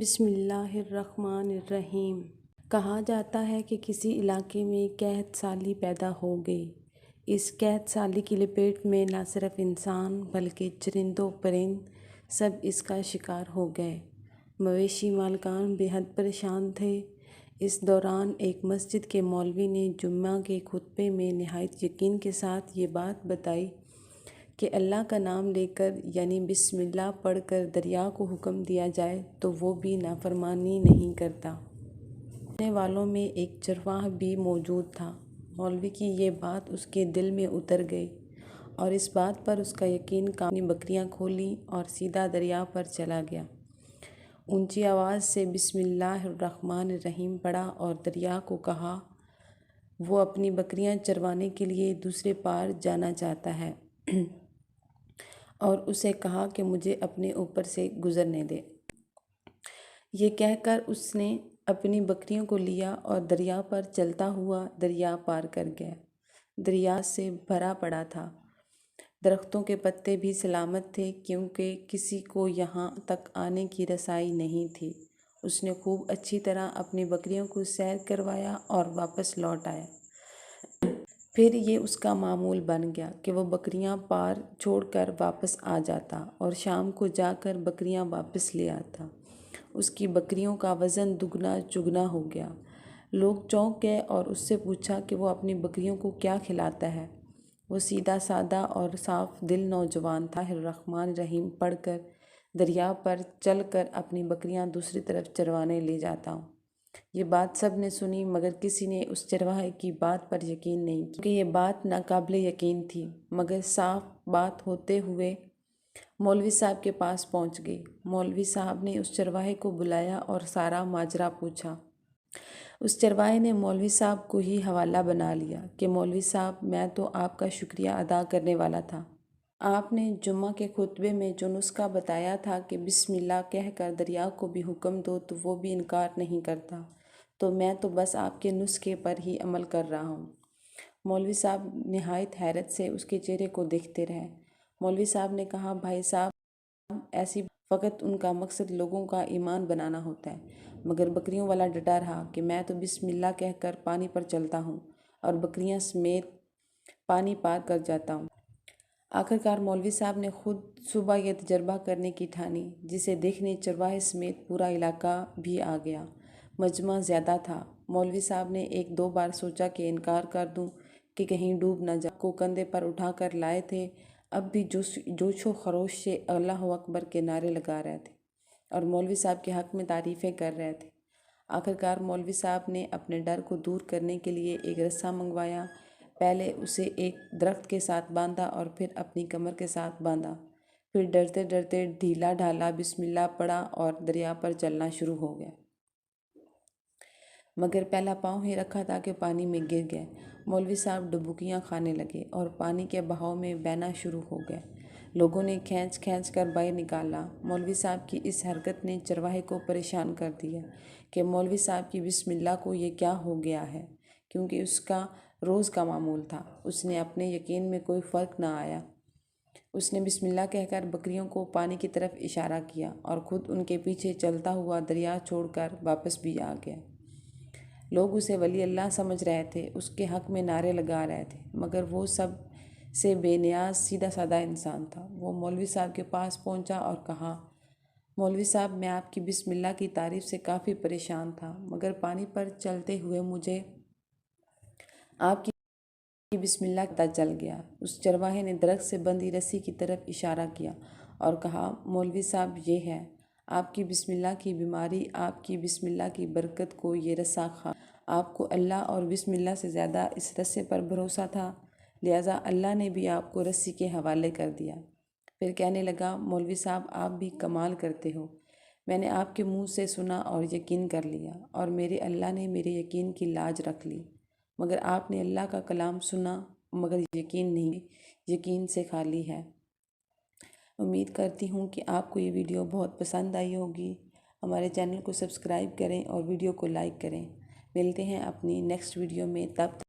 بسم اللہ الرحمن الرحیم۔ کہا جاتا ہے کہ کسی علاقے میں قحط سالی پیدا ہو گئی۔ اس قحط سالی کی لپیٹ میں نہ صرف انسان بلکہ چرند و پرند سب اس کا شکار ہو گئے۔ مویشی مالکان بے حد پریشان تھے۔ اس دوران ایک مسجد کے مولوی نے جمعہ کے خطبے میں نہایت یقین کے ساتھ یہ بات بتائی کہ اللہ کا نام لے کر یعنی بسم اللہ پڑھ کر دریا کو حکم دیا جائے تو وہ بھی نافرمانی نہیں کرتا۔ سننے والوں میں ایک چرواہا بھی موجود تھا۔ مولوی کی یہ بات اس کے دل میں اتر گئی اور اس بات پر اس کا یقین اپنی بکریاں کھولیں اور سیدھا دریا پر چلا گیا۔ اونچی آواز سے بسم اللہ الرحمن الرحیم پڑھا اور دریا کو کہا وہ اپنی بکریاں چروانے کے لیے دوسرے پار جانا چاہتا ہے اور اسے کہا کہ مجھے اپنے اوپر سے گزرنے دے۔ یہ کہہ کر اس نے اپنی بکریوں کو لیا اور دریا پر چلتا ہوا دریا پار کر گیا۔ دریا سے بھرا پڑا تھا۔ درختوں کے پتے بھی سلامت تھے کیونکہ کسی کو یہاں تک آنے کی رسائی نہیں تھی۔ اس نے خوب اچھی طرح اپنی بکریوں کو سیر کروایا اور واپس لوٹ آیا۔ پھر یہ اس کا معمول بن گیا کہ وہ بکریاں پار چھوڑ کر واپس آ جاتا اور شام کو جا کر بکریاں واپس لے آتا۔ اس کی بکریوں کا وزن دگنا چگنا ہو گیا۔ لوگ چونک گئے اور اس سے پوچھا کہ وہ اپنی بکریوں کو کیا کھلاتا ہے۔ وہ سیدھا سادہ اور صاف دل نوجوان تھا۔ الرحمن الرحیم پڑھ کر دریا پر چل کر اپنی بکریاں دوسری طرف چروانے لے جاتا ہوں۔ یہ بات سب نے سنی مگر کسی نے اس چرواہے کی بات پر یقین نہیں کیا کیونکہ یہ بات ناقابل یقین تھی، مگر صاف بات ہوتے ہوئے مولوی صاحب کے پاس پہنچ گئی۔ مولوی صاحب نے اس چرواہے کو بلایا اور سارا ماجرا پوچھا۔ اس چرواہے نے مولوی صاحب کو ہی حوالہ بنا لیا کہ مولوی صاحب میں تو آپ کا شکریہ ادا کرنے والا تھا۔ آپ نے جمعہ کے خطبے میں جو نسخہ بتایا تھا کہ بسم اللہ کہہ کر دریا کو بھی حکم دو تو وہ بھی انکار نہیں کرتا، تو میں تو بس آپ کے نسخے پر ہی عمل کر رہا ہوں۔ مولوی صاحب نہایت حیرت سے اس کے چہرے کو دیکھتے رہے۔ مولوی صاحب نے کہا بھائی صاحب ایسی فقط ان کا مقصد لوگوں کا ایمان بنانا ہوتا ہے، مگر بکریوں والا ڈٹا رہا کہ میں تو بسم اللہ کہہ کر پانی پر چلتا ہوں اور بکریاں سمیت پانی پار کر جاتا ہوں۔ آخرکار مولوی صاحب نے خود صبح یہ تجربہ کرنے کی ٹھانی، جسے دیکھنے چرواہے سمیت پورا علاقہ بھی آ گیا۔ مجمع زیادہ تھا۔ مولوی صاحب نے ایک دو بار سوچا کہ انکار کر دوں کہ کہیں ڈوب نہ جاؤں۔ کو کندھے پر اٹھا کر لائے تھے، اب بھی جوش و خروش سے اللہ اکبر کے نعرے لگا رہے تھے اور مولوی صاحب کے حق میں تعریفیں کر رہے تھے۔ آخرکار مولوی صاحب نے اپنے ڈر کو دور کرنے کے لیے ایک رسا منگوایا۔ پہلے اسے ایک درخت کے ساتھ باندھا اور پھر اپنی کمر کے ساتھ باندھا۔ پھر ڈرتے ڈرتے ڈھیلا ڈھالا بسم اللہ پڑھا اور دریا پر چلنا شروع ہو گیا۔ مگر پہلا پاؤں ہی رکھا تھا کہ پانی میں گر گئے۔ مولوی صاحب ڈبکیاں کھانے لگے اور پانی کے بہاؤ میں بہنا شروع ہو گئے۔ لوگوں نے کھینچ کھینچ کر باہر نکالا۔ مولوی صاحب کی اس حرکت نے چرواہے کو پریشان کر دیا کہ مولوی صاحب کی بسم اللہ کو یہ کیا ہو گیا ہے، کیونکہ اس کا روز کا معمول تھا۔ اس نے اپنے یقین میں کوئی فرق نہ آیا۔ اس نے بسم اللہ کہہ کر بکریوں کو پانی کی طرف اشارہ کیا اور خود ان کے پیچھے چلتا ہوا دریا چھوڑ کر واپس بھی آ گیا۔ لوگ اسے ولی اللہ سمجھ رہے تھے، اس کے حق میں نعرے لگا رہے تھے، مگر وہ سب سے بے نیاز سیدھا سادہ انسان تھا۔ وہ مولوی صاحب کے پاس پہنچا اور کہا مولوی صاحب میں آپ کی بسم اللہ کی تعریف سے کافی پریشان تھا، مگر پانی پر چلتے ہوئے مجھے آپ کی بسم اللہ پتہ چل گیا۔ اس چرواہے نے درخت سے بندھی رسی کی طرف اشارہ کیا اور کہا مولوی صاحب یہ ہے آپ کی بسم اللہ کی بیماری، آپ کی بسم اللہ کی برکت کو یہ رسا کھا۔ آپ کو اللہ اور بسم اللہ سے زیادہ اس رسے پر بھروسہ تھا، لہٰذا اللہ نے بھی آپ کو رسی کے حوالے کر دیا۔ پھر کہنے لگا مولوی صاحب آپ بھی کمال کرتے ہو، میں نے آپ کے منہ سے سنا اور یقین کر لیا اور میرے اللہ نے میرے یقین کی لاج رکھ لی، مگر آپ نے اللہ کا کلام سنا مگر یقین نہیں، یقین سے خالی ہے۔ امید کرتی ہوں کہ آپ کو یہ ویڈیو بہت پسند آئی ہوگی۔ ہمارے چینل کو سبسکرائب کریں اور ویڈیو کو لائک کریں۔ ملتے ہیں اپنی نیکسٹ ویڈیو میں، تب